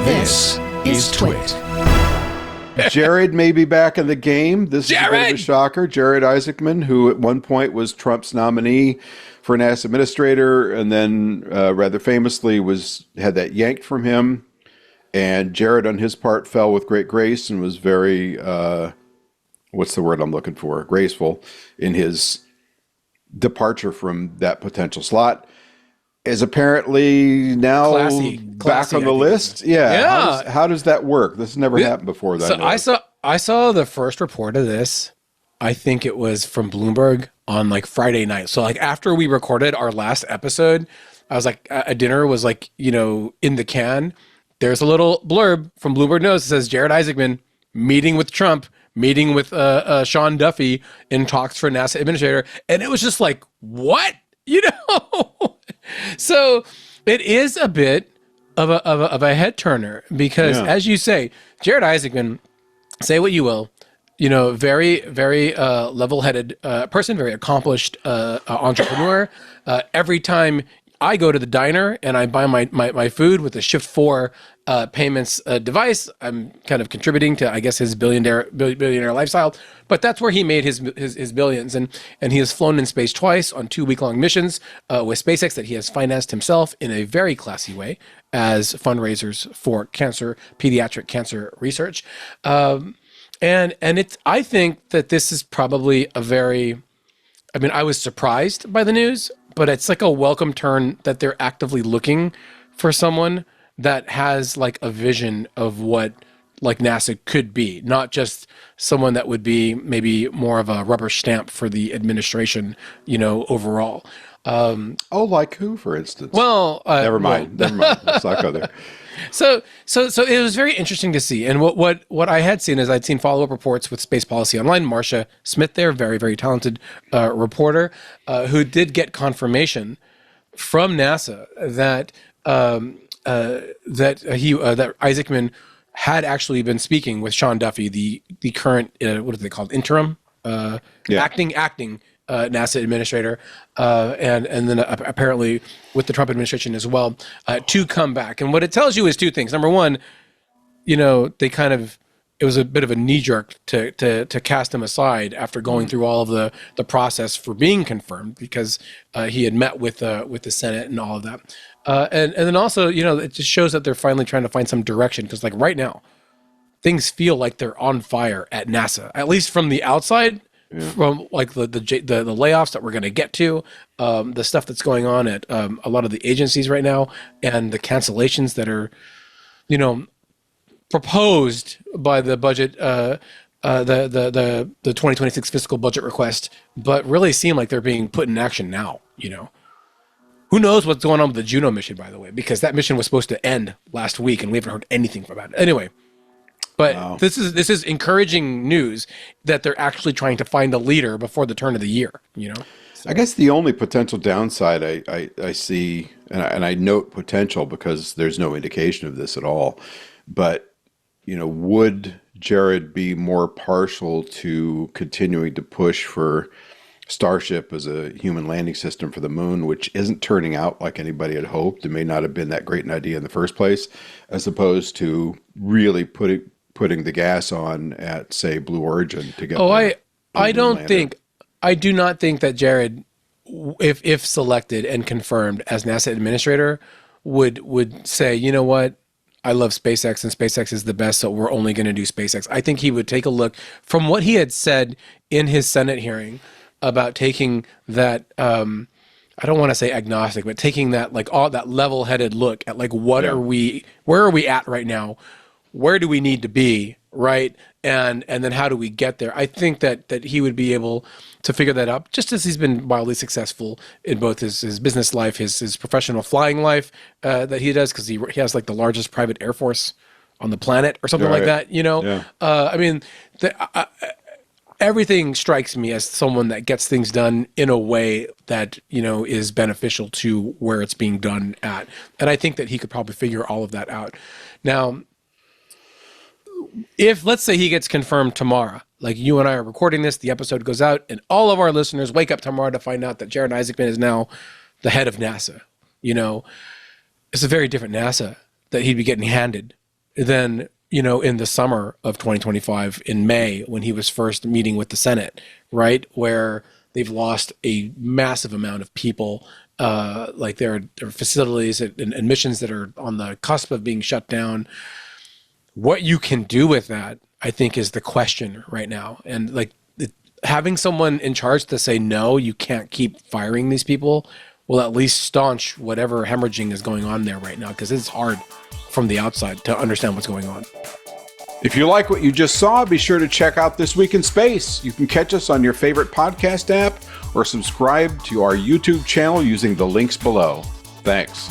This is TWiT. Jared may be back in the game. This is a bit of a shocker. Jared Isaacman, who at one point was Trump's nominee for NASA administrator, and then rather famously had that yanked from him. And Jared, on his part, fell with great grace and was very, what's the word I'm looking for? Graceful in his departure from that potential slot. Is apparently now classy, back on the list. Yeah. How does that work? This has never happened before. I saw the first report of this. I think it was from Bloomberg on like Friday night. So like after we recorded our last episode, I was like, a dinner was like, in the can. There's a little blurb from Bloomberg News that says Jared Isaacman meeting with Trump, meeting with Sean Duffy in talks for NASA administrator. And it was just like, what? So it is a bit of a head turner because, as you say, Jared Isaacman, say what you will, very, very level-headed person, very accomplished entrepreneur. Every time I go to the diner and I buy my food with a Shift 4 payments device, I'm kind of contributing to, I guess, his billionaire lifestyle. But that's where he made his billions, and he has flown in space twice on 2 week-long missions with SpaceX that he has financed himself in a very classy way as fundraisers for pediatric cancer research. And it's, I think that this is probably I was surprised by the news, but it's like a welcome turn that they're actively looking for someone that has like a vision of what like NASA could be, not just someone that would be maybe more of a rubber stamp for the administration, overall. Like who, for instance? Well, never mind. Let's not go there. So it was very interesting to see. And what I had seen is I'd seen follow-up reports with Space Policy Online, Marcia Smith there, very, very talented reporter, who did get confirmation from NASA that Isaacman had actually been speaking with Sean Duffy, the current, what are they called, interim, acting NASA administrator, and then apparently with the Trump administration as well, to come back. And what it tells you is two things. Number one, it was a bit of a knee jerk to cast him aside after going through all of the process for being confirmed, because he had met with the Senate and all of that. And then also, it just shows that they're finally trying to find some direction, because like right now, things feel like they're on fire at NASA, at least from the outside. From like the layoffs that we're going to get to, the stuff that's going on at a lot of the agencies right now, and the cancellations that are, proposed by the budget, the 2026 fiscal budget request, but really seem like they're being put in action now. Who knows what's going on with the Juno mission, by the way, because that mission was supposed to end last week, and we haven't heard anything about it. Anyway. But wow. This is encouraging news that they're actually trying to find a leader before the turn of the year, So. I guess the only potential downside I see, and I note potential because there's no indication of this at all, but, would Jared be more partial to continuing to push for Starship as a human landing system for the moon, which isn't turning out like anybody had hoped? It may not have been that great an idea in the first place, as opposed to really putting the gas on at, say, Blue Origin to get. I do not think that Jared, if selected and confirmed as NASA administrator, would say, you know what, I love SpaceX and SpaceX is the best, so we're only going to do SpaceX. I think he would take a look from what he had said in his Senate hearing about taking that. I don't want to say agnostic, but taking that like all that level-headed look at like where are we at right now? Where do we need to be, right? And then how do we get there? I think that he would be able to figure that out, just as he's been wildly successful in both his business life, his professional flying life that he does, because he has like the largest private air force on the planet or something like that, Yeah. Everything strikes me as someone that gets things done in a way that, is beneficial to where it's being done at. And I think that he could probably figure all of that out. Now, if let's say he gets confirmed tomorrow, like you and I are recording this, the episode goes out, and all of our listeners wake up tomorrow to find out that Jared Isaacman is now the head of NASA. It's a very different NASA that he'd be getting handed than, in the summer of 2025, in May, when he was first meeting with the Senate, right? Where they've lost a massive amount of people. Like there are facilities and missions that are on the cusp of being shut down. What you can do with that, I think, is the question right now. And like having someone in charge to say, no, you can't keep firing these people, will at least staunch whatever hemorrhaging is going on there right now, because it's hard from the outside to understand what's going on. If you like what you just saw, be sure to check out This Week in Space. You can catch us on your favorite podcast app or subscribe to our YouTube channel using the links below. Thanks.